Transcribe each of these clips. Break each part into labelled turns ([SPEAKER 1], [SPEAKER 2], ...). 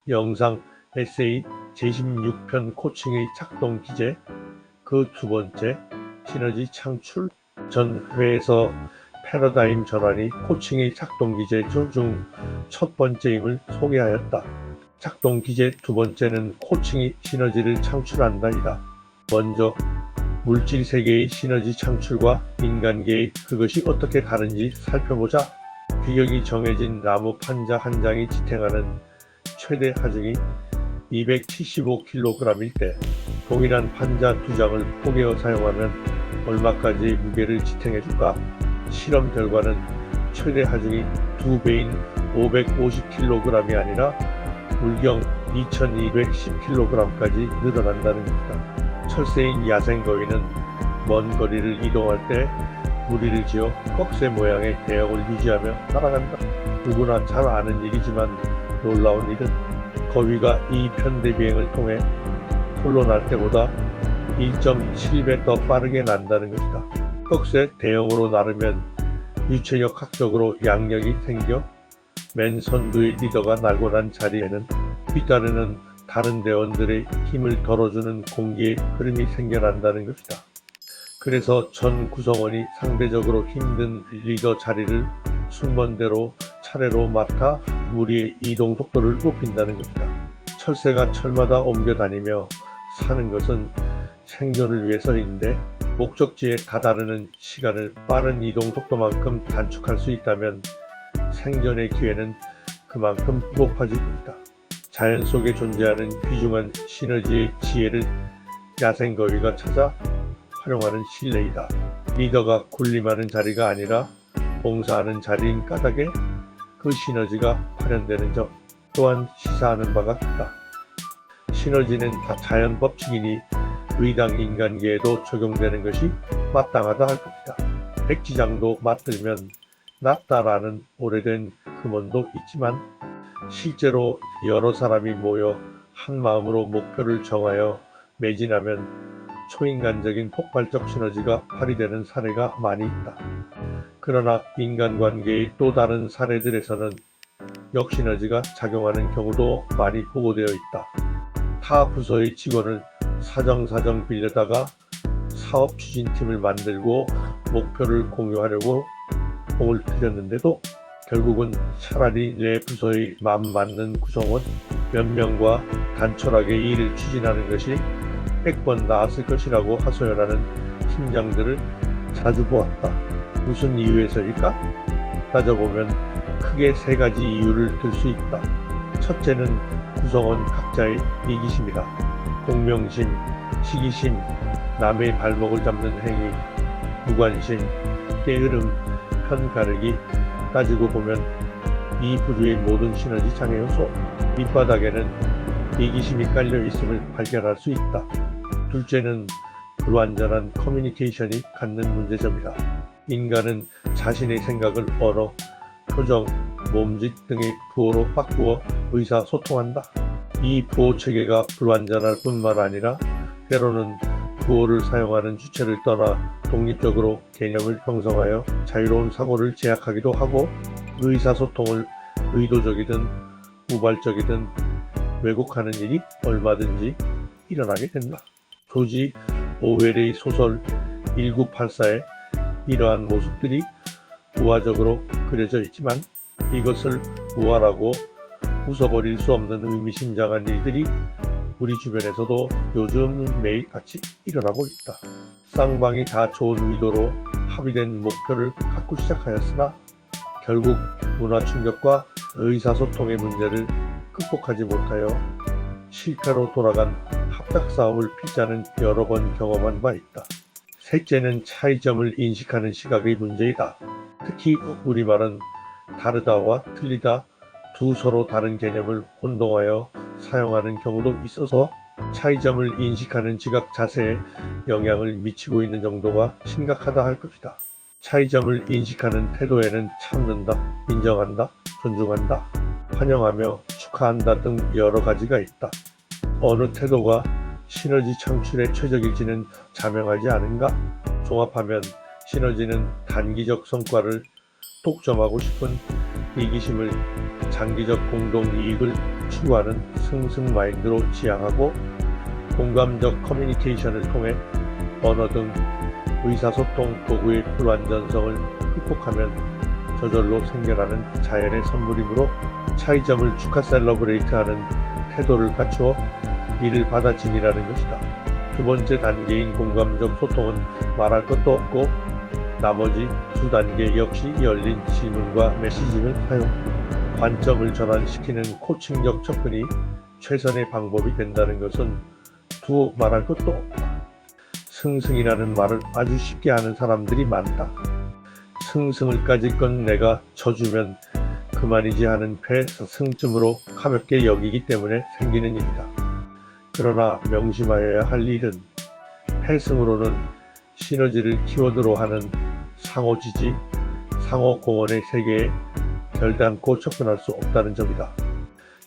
[SPEAKER 1] 영상 에세이 제16편 코칭의 작동 기제. 그 두 번째, 시너지 창출. 전 회에서 패러다임 전환이 코칭의 작동 기제 중 첫 번째임을 소개하였다. 작동 기제 두 번째는 코칭이 시너지를 창출한다이다. 먼저 물질 세계의 시너지 창출과 인간계의 그것이 어떻게 다른지 살펴보자. 규격이 정해진 나무 판자 한 장이 지탱하는 최대 하중이 275kg일 때 동일한 판자 두 장을 포개어 사용하면 얼마까지 무게를 지탱해줄까? 실험 결과는 최대 하중이 2배인 550kg이 아니라 물경 2210kg까지 늘어난다는 것이다. 철새인 야생거위는 먼 거리를 이동할 때 무리를 지어 꺽쇠 모양의 대형을 유지하며 날아간다. 누구나 잘 아는 일이지만 놀라운 일은 거위가 이 편대비행을 통해 홀로 날 때보다 1.7배 더 빠르게 난다는 것이다. 꺽쇠 대형으로 나르면 유체역학적으로 양력이 생겨 맨 선두의 리더가 날고 난 자리에는 뒤따르는 다른 대원들의 힘을 덜어주는 공기의 흐름이 생겨난다는 것이다. 그래서 전 구성원이 상대적으로 힘든 리더 자리를 순번대로 차례로 맡아 무리의 이동 속도를 높인다는 것이다. 철새가 철마다 옮겨 다니며 사는 것은 생존을 위해서인데 목적지에 다다르는 시간을 빠른 이동 속도만큼 단축할 수 있다면 생존의 기회는 그만큼 높아질 것이다. 자연 속에 존재하는 귀중한 시너지의 지혜를 야생거위가 찾아 활용하는 실내이다. 리더가 군림하는 자리가 아니라 봉사하는 자리인 까닭에 그 시너지가 발현되는 점 또한 시사하는 바가 크다. 시너지는 다 자연 법칙이니 의당 인간계에도 적용되는 것이 마땅하다 할 것이다. 백지장도 맞들면 낫다라는 오래된 금언도 있지만 실제로 여러 사람이 모여 한 마음으로 목표를 정하여 매진하면 초인간적인 폭발적 시너지가 발휘되는 사례가 많이 있다. 그러나 인간관계의 또 다른 사례들에서는 역시너지가 작용하는 경우도 많이 보고되어 있다. 타 부서의 직원을 사정사정 빌려다가 사업 추진팀을 만들고 목표를 공유하려고 공을 들였는데도 결국은 차라리 내 부서의 맘 맞는 구성원 몇 명과 단촐하게 일을 추진하는 것이 100번 나았을 것이라고 하소연하는 팀장들을 자주 보았다. 무슨 이유에서일까? 따져보면 크게 세 가지 이유를 들 수 있다. 첫째는 구성원 각자의 이기심이다. 공명심, 시기심, 남의 발목을 잡는 행위, 무관심, 게으름, 편가르기. 따지고 보면 이 부류의 모든 시너지 장애 요소 밑바닥에는 이기심이 깔려 있음을 발견할 수 있다. 둘째는 불완전한 커뮤니케이션이 갖는 문제점이다. 인간은 자신의 생각을 언어, 표정, 몸짓 등의 부호로 바꾸어 의사소통한다. 이 부호 체계가 불완전할 뿐만 아니라 때로는 부호를 사용하는 주체를 떠나 독립적으로 개념을 형성하여 자유로운 사고를 제약하기도 하고 의사소통을 의도적이든 우발적이든 왜곡하는 일이 얼마든지 일어나게 된다. 조지 오웰의 소설 1984에 이러한 모습들이 우화적으로 그려져 있지만 이것을 우화라고 웃어버릴 수 없는 의미심장한 일들이 우리 주변에서도 요즘 매일같이 일어나고 있다. 쌍방이 다 좋은 의도로 합의된 목표를 갖고 시작하였으나 결국 문화 충격과 의사소통의 문제를 극복하지 못하여 실패로 돌아간 합작 사업을 피자는 여러 번 경험한 바 있다. 셋째는 차이점을 인식하는 시각의 문제이다. 특히 우리말은 다르다와 틀리다 두 서로 다른 개념을 혼동하여 사용하는 경우도 있어서 차이점을 인식하는 지각 자세에 영향을 미치고 있는 정도가 심각하다 할 것이다. 차이점을 인식하는 태도에는 참는다, 인정한다, 존중한다, 환영하며 축하한다 등 여러 가지가 있다. 어느 태도가 시너지 창출에 최적일지는 자명하지 않은가? 종합하면 시너지는 단기적 성과를 독점하고 싶은 이기심을 장기적 공동이익을 추구하는 승승 마인드로 지향하고 공감적 커뮤니케이션을 통해 언어 등 의사소통 도구의 불완전성을 극복하면 저절로 생겨나는 자연의 선물이므로 차이점을 축하 셀러브레이트하는 태도를 갖추어 이를 받아들이라는 것이다. 두 번째 단계인 공감적 소통은 말할 것도 없고 나머지 두 단계 역시 열린 질문과 메시지를 사용, 관점을 전환시키는 코칭적 접근이 최선의 방법이 된다는 것은 두 말할 것도 없다. 승승이라는 말을 아주 쉽게 하는 사람들이 많다. 승승을 까짓 건 내가 쳐주면 그만이지 하는 패승쯤으로 가볍게 여기기 때문에 생기는 일이다. 그러나 명심하여야 할 일은 패승으로는 시너지를 키워드로 하는 상호지지, 상호공헌의 세계에 결단코 접근할 수 없다는 점이다.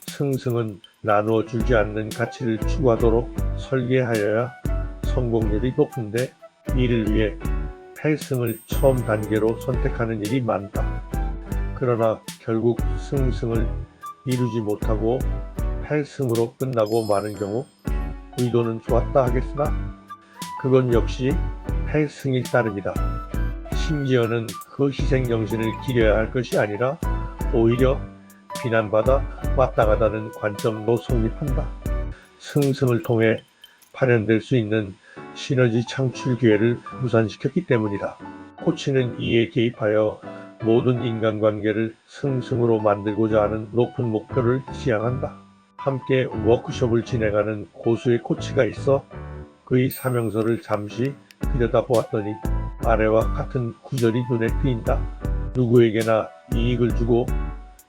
[SPEAKER 1] 승승은 나누어 주지 않는 가치를 추구하도록 설계하여야 성공률이 높은데 이를 위해 패승을 처음 단계로 선택하는 일이 많다. 그러나 결국 승승을 이루지 못하고 패승으로 끝나고 마는 경우 의도는 좋았다 하겠으나 그건 역시 패승일 따름이다. 심지어는 그 희생정신을 기려야 할 것이 아니라 오히려 비난받아 마땅하다는 관점도 성립한다. 승승을 통해 발현될 수 있는 시너지 창출 기회를 무산시켰기 때문이다. 코치는 이에 개입하여 모든 인간관계를 승승으로 만들고자 하는 높은 목표를 지향한다. 함께 워크숍을 진행하는 고수의 코치가 있어 그의 사명서를 잠시 들여다보았더니 아래와 같은 구절이 눈에 띄인다. 누구에게나 이익을 주고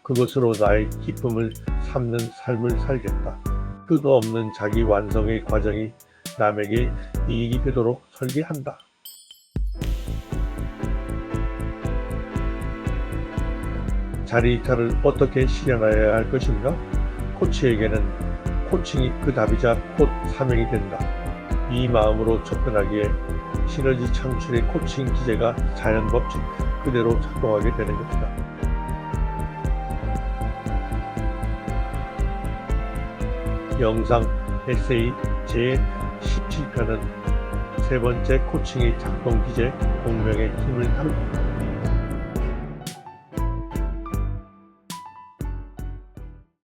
[SPEAKER 1] 그것으로 나의 기쁨을 삼는 삶을 살겠다. 끝없는 자기 완성의 과정이 남에게 이익이 되도록 설계한다. 자리 이탈을 어떻게 실현하여야 할 것인가? 코치에게는 코칭이 그 답이자 곧 사명이 된다. 이 마음으로 접근하기에 시너지 창출의 코칭 기제가 자연 법칙 그대로 작동하게 되는 것이다. 영상 에세이 제17편은 세 번째 코칭의 작동 기제 공명의 힘을 다룬다.